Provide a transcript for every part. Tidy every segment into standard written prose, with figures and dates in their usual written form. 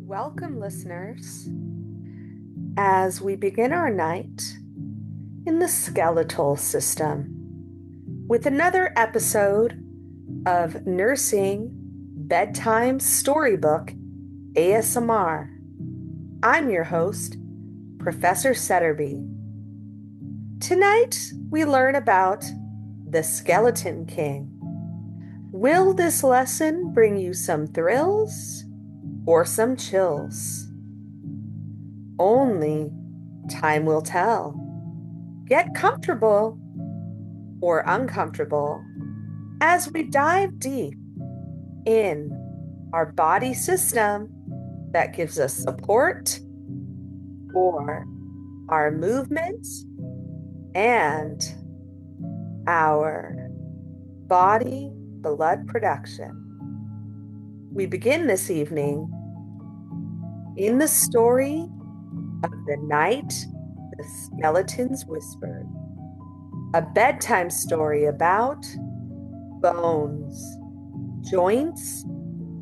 Welcome, listeners, as we begin our night in the Skeletal System with another episode of Nursing Bedtime Storybook ASMR. I'm your host, Professor Setterby. Tonight, we learn about the Skeleton King. Will this lesson bring you some thrills or some chills? Only time will tell. Get comfortable or uncomfortable as we dive deep in our body system that gives us support for our movements and our body blood production. We begin this evening in the story of the night the skeletons whispered, a bedtime story about bones, joints,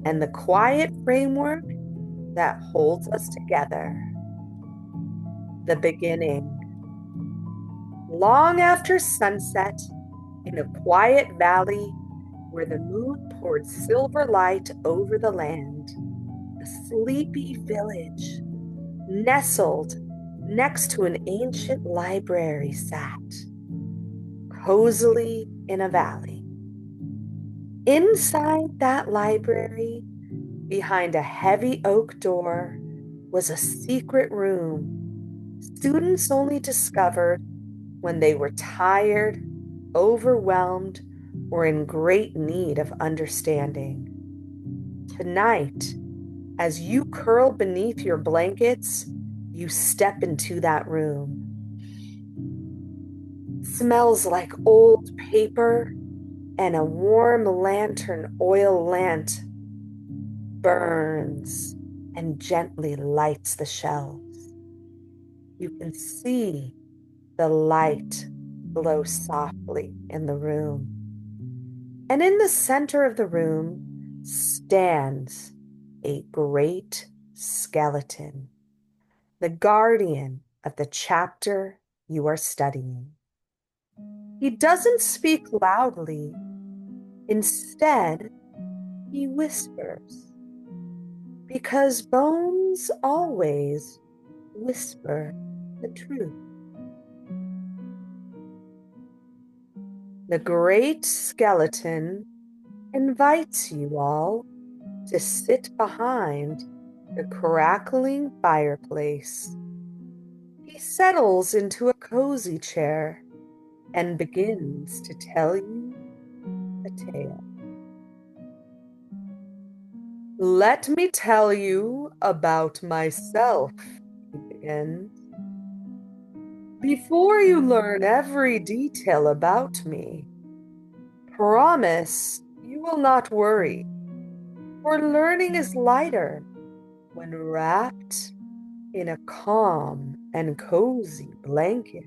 and the quiet framework that holds us together. The beginning. Long after sunset, in a quiet valley where the moon poured silver light over the land, a sleepy village nestled next to an ancient library sat, cozily in a valley. Inside that library, behind a heavy oak door, was a secret room students only discovered when they were tired, overwhelmed, or in great need of understanding. Tonight, as you curl beneath your blankets, you step into that room. Smells like old paper and a warm lantern oil lamp burns and gently lights the shelves. You can see the light glow softly in the room. And in the center of the room stands a great skeleton, the guardian of the chapter you are studying. He doesn't speak loudly. Instead, he whispers, because bones always whisper the truth. The great skeleton invites you all to sit behind the crackling fireplace. He settles into a cozy chair and begins to tell you a tale. Let me tell you about myself, he begins. Before you learn every detail about me, promise you will not worry, for learning is lighter when wrapped in a calm and cozy blanket.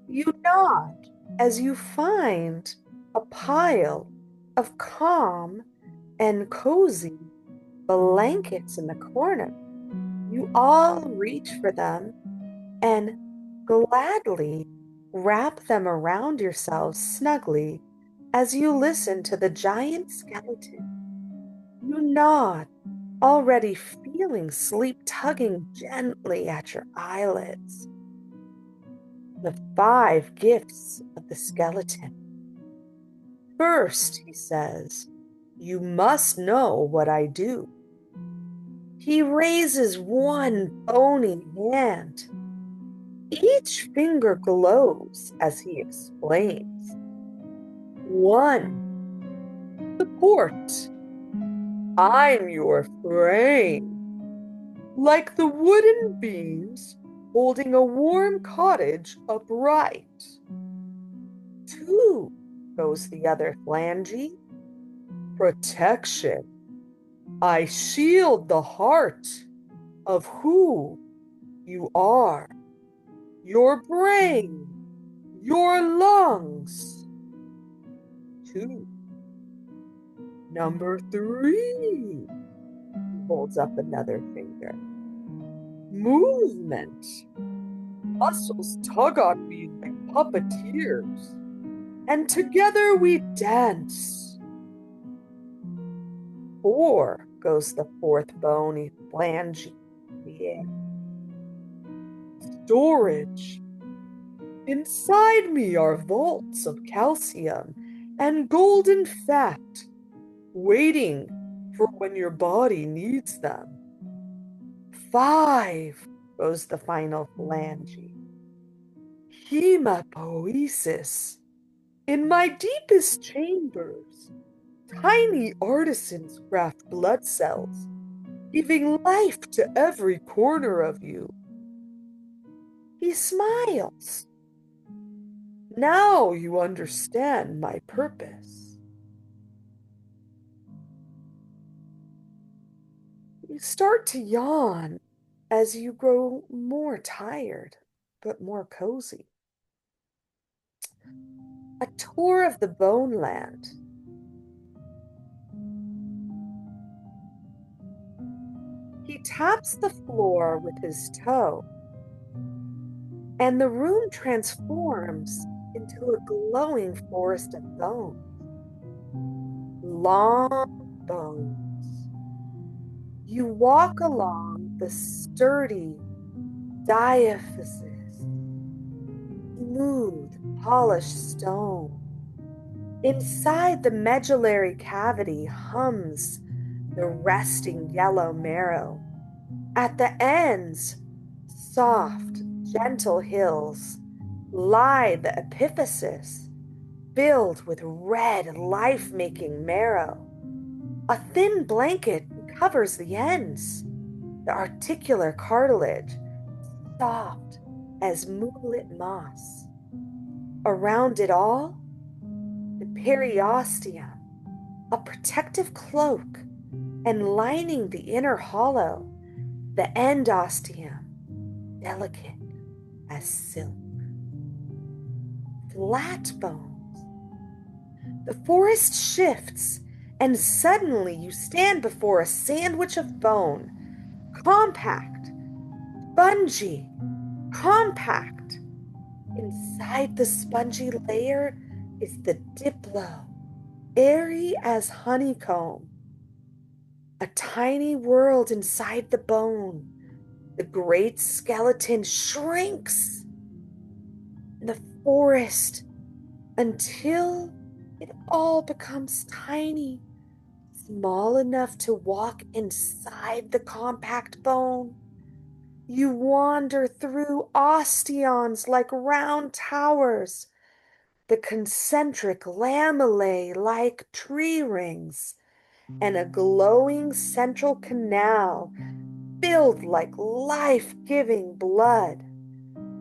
You nod as you find a pile of calm and cozy blankets in the corner. You all reach for them and gladly wrap them around yourselves snugly as you listen to the giant skeleton. You nod, already feeling sleep tugging gently at your eyelids. The 5 gifts of the skeleton. First, he says, you must know what I do. He raises one bony hand. Each finger glows as he explains. 1. Support. I'm your frame. Like the wooden beams holding a warm cottage upright. 2, goes the other phalange. Protection. I shield the heart of who you are. Your brain, your lungs. 2. Number 3. holds up another finger. Movement. Muscles tug on me like puppeteers, and together we dance. 4, goes the fourth bony phalange in the air. Storage. Inside me are vaults of calcium and golden fat, waiting for when your body needs them. 5, goes the final phalange. Hematopoiesis. In my deepest chambers, tiny artisans craft blood cells, giving life to every corner of you. He smiles. Now you understand my purpose. You start to yawn as you grow more tired, but more cozy. A tour of the bone land. He taps the floor with his toe, and the room transforms into a glowing forest of bones. Long bones. You walk along the sturdy Diaphysis, smooth, polished stone. Inside the medullary cavity hums the resting yellow marrow. At the ends, soft, gentle hills lie the Epiphyses, filled with red, life-making marrow. A thin blanket covers the ends, the articular cartilage, soft as moonlit moss. Around it all, the periosteum, a protective cloak, and lining the inner hollow, the endosteum, delicate as silk. Flat bones. The forest shifts, and suddenly you stand before a sandwich of bone, compact, spongy, compact. Inside the spongy layer is the diplo, airy as honeycomb. A tiny world inside the bone. The great skeleton shrinks in the forest until it all becomes tiny, small enough to walk inside the compact bone. You wander through osteons like round towers, the concentric lamellae like tree rings, and a glowing central canal filled like life-giving blood.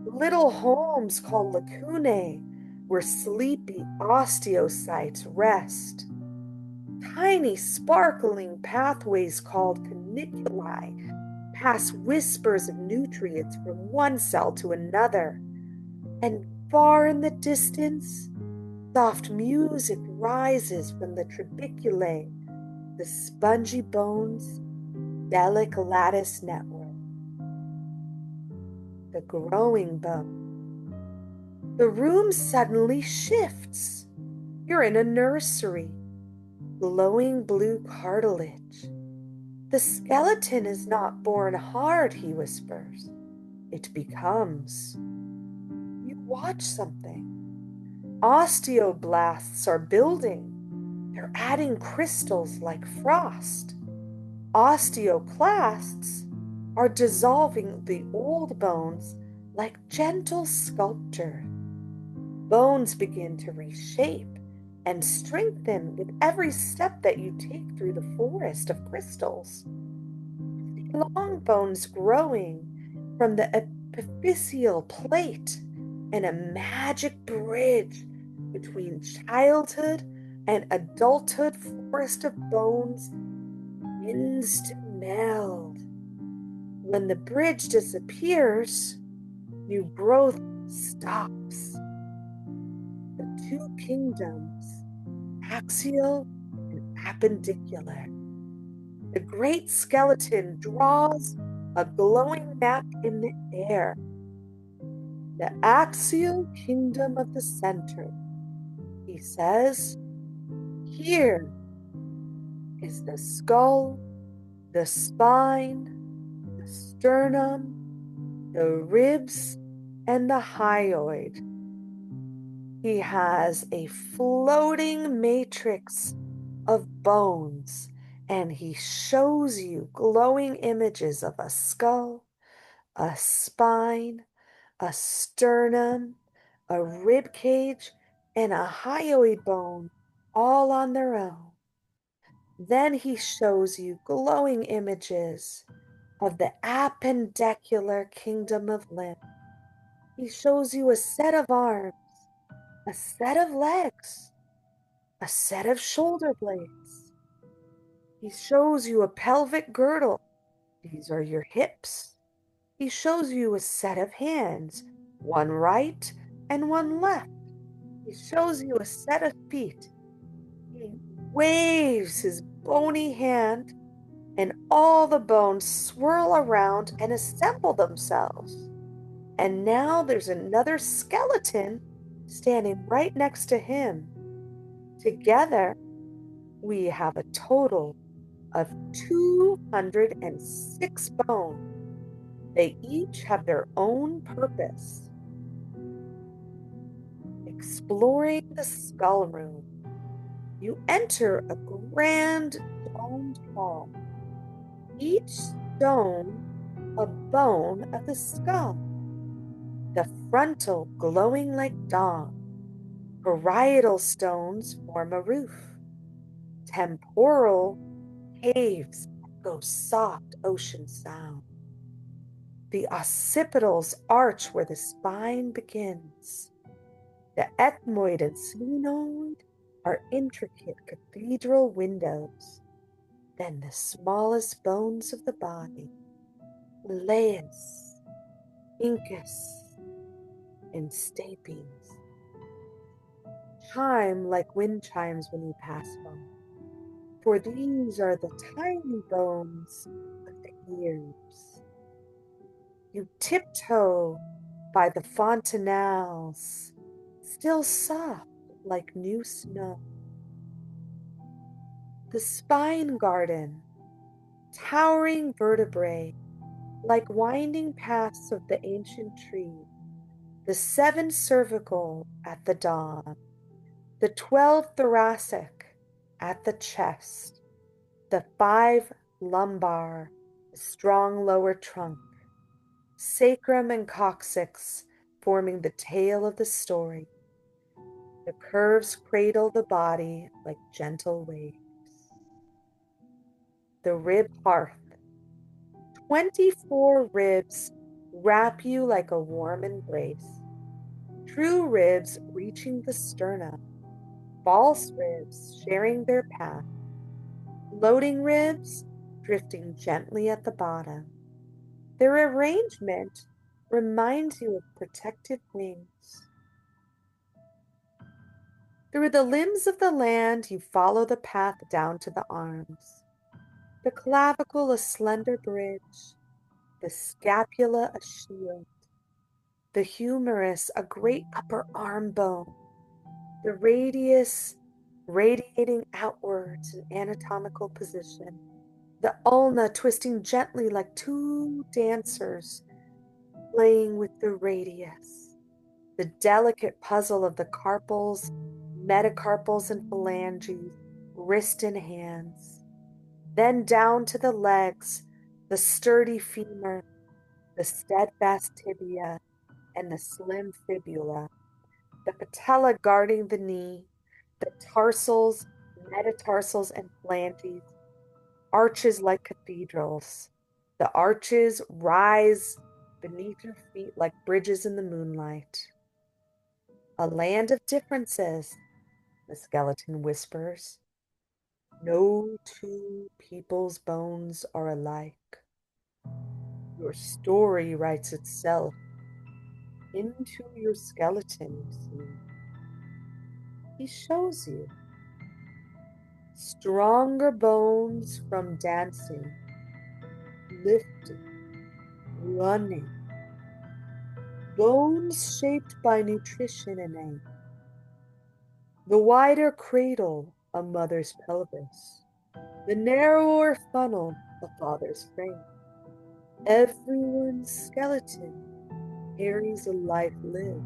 Little homes called lacunae, where sleepy osteocytes rest. Tiny sparkling pathways called caniculi pass whispers of nutrients from one cell to another. And far in the distance, soft music rises from the trabeculae, the spongy bones' delic lattice network. The growing bone. The room suddenly shifts. You're in a nursery. Glowing blue cartilage. The skeleton is not born hard, he whispers. It becomes. You watch something. Osteoblasts are building. They're adding crystals like frost. Osteoclasts are dissolving the old bones like gentle sculpture. Bones begin to reshape and strengthen with every step that you take through the forest of crystals. Long bones growing from the epiphyseal plate and a magic bridge between childhood and adulthood forest of bones begins to meld. When the bridge disappears, new growth stops. The two kingdoms, axial and appendicular, The great skeleton draws a glowing map in the air. The axial kingdom of the center. He says, here is the skull, the spine, the sternum, the ribs, and the hyoid. He has a floating matrix of bones, and he shows you glowing images of a skull, a spine, a sternum, a rib cage, and a hyoid bone all on their own. Then he shows you glowing images of the appendicular kingdom of limbs. He shows you a set of arms, a set of legs, a set of shoulder blades. He shows you a pelvic girdle. These are your hips. He shows you a set of hands, one right and one left. He shows you a set of feet. He waves his bony hand, and all the bones swirl around and assemble themselves. And now there's another skeleton standing right next to him. Together, we have a total of 206 bones. They each have their own purpose. Exploring the skull room, you enter a grand domed hall. Each stone a bone of the skull. The frontal glowing like dawn. Parietal stones form a roof. Temporal caves echo soft ocean sound. The occipitals arch where the spine begins. The ethmoid and sphenoid are intricate cathedral windows. Then the smallest bones of the body, Laius, incus, and stapes, chime like wind chimes when you pass by. For these are the tiny bones of the ears. You tiptoe by the fontanelles, still soft like new snow. The spine garden, towering vertebrae like winding paths of the ancient tree. The 7 cervical at the dawn, the 12 thoracic at the chest, the 5 lumbar, the strong lower trunk, sacrum and coccyx forming the tail of the story. The curves cradle the body like gentle waves. The rib hearth, 24 ribs wrap you like a warm embrace. True ribs reaching the sternum, false ribs sharing their path, floating ribs drifting gently at the bottom. Their arrangement reminds you of protective wings. Through the limbs of the land, you follow the path down to the arms. The clavicle a slender bridge, the scapula a shield, the humerus a great upper arm bone, the radius radiating outwards in anatomical position, the ulna twisting gently like 2 dancers playing with the radius, the delicate puzzle of the carpals, metacarpals, and phalanges, wrist and hands. Then down to the legs, the sturdy femur, the steadfast tibia, and the slim fibula, the patella guarding the knee, the tarsals, metatarsals, and phalanges, arches like cathedrals. The arches rise beneath your feet like bridges in the moonlight. A land of differences, the skeleton whispers. No 2 people's bones are alike. Your story writes itself into your skeleton, you see. He shows you. Stronger bones from dancing, lifting, running. Bones shaped by nutrition and aim. The wider cradle, a mother's pelvis. The narrower funnel, a father's frame. Everyone's skeleton carries a life lived.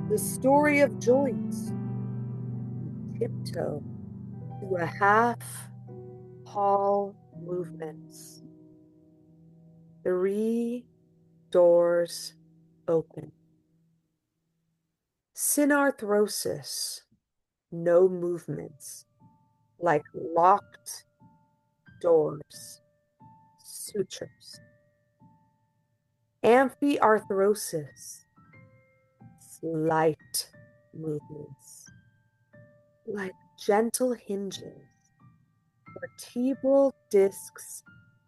The story of joints, tiptoe to a half tall movements. 3 doors open. Synarthrosis, no movements, like locked doors, sutures. Amphiarthrosis, slight movements, like gentle hinges. Vertebral discs,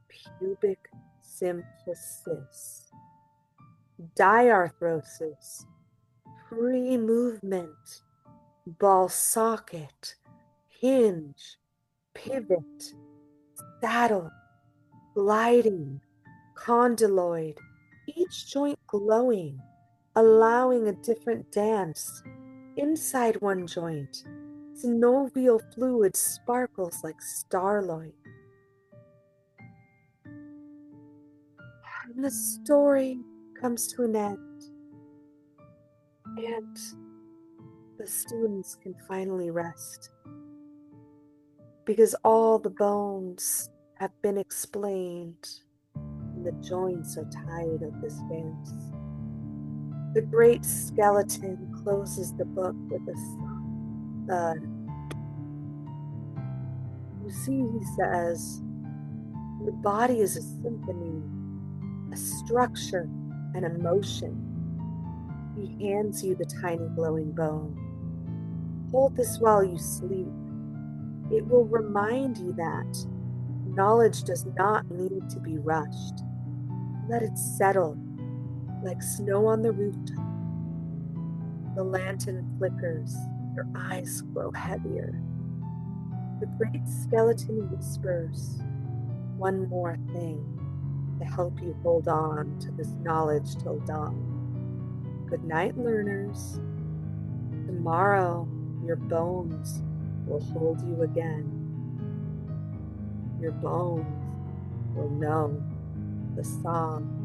pubic symphysis. Diarthrosis, free movement, ball socket, hinge, pivot, saddle, gliding, condyloid, each joint glowing, allowing a different dance. Inside one joint, synovial fluid sparkles like starlight. And the story comes to an end, and the students can finally rest because all the bones have been explained and the joints are tired of this dance. The great skeleton closes the book with a thud. You see, he says, your body is a symphony, a structure, an emotion. He hands you the tiny glowing bone. Hold this while you sleep. It will remind you that knowledge does not need to be rushed. Let it settle like snow on the rooftop. The lantern flickers, your eyes grow heavier. The great skeleton whispers one more thing to help you hold on to this knowledge till dawn. Good night, learners. Tomorrow, your bones will hold you again. Your bones will know the song